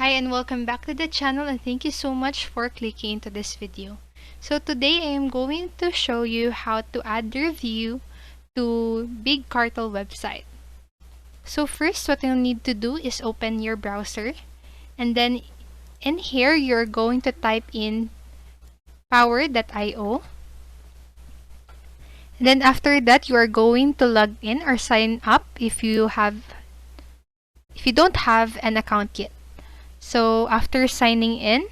Hi and welcome back to the channel, and thank you so much for clicking into this video. So today I am going to show you how to add review to Big Cartel website. So first, what you'll need to do is open your browser, and then in here you're going to type in power.io. Then after that, you are going to log in or sign up if you don't have an account yet. So after signing in,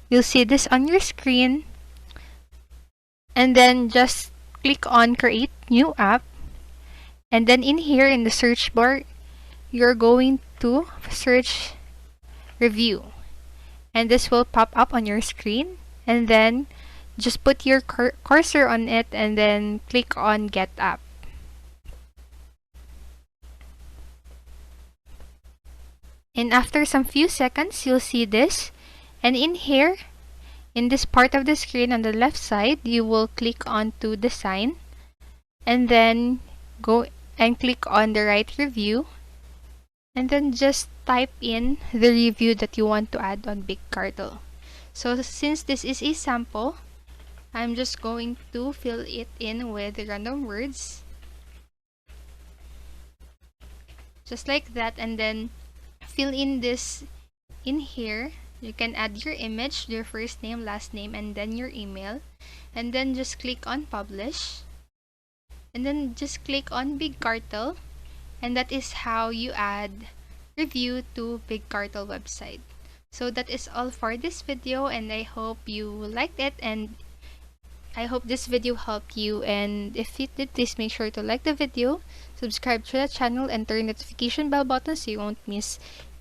you'll see this on your screen, and then just click on create new app, and then in here in the search bar you're going to search review, and this will pop up on your screen, and then just put your cursor on it and then click on get app. And after some few seconds, you'll see this, and in here in this part of the screen on the left side, you will click on to the sign, and then go and click on the write review, and then just type in the review that you want to add on Big Cartel. So since this is a sample, I'm just going to fill it in with random words, just like that, and then fill in this in here. You can add your image, your first name, last name, and then your email, and then just click on publish, and then just click on Big Cartel, and that is how you add review to Big Cartel website. So that is all for this video, and I hope you liked it, and I hope this video helped you. And if it did, please make sure to like the video, subscribe to the channel, and turn the notification bell button so you won't miss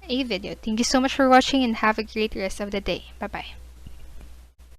a video. Thank you so much for watching, and have a great rest of the day. Bye bye.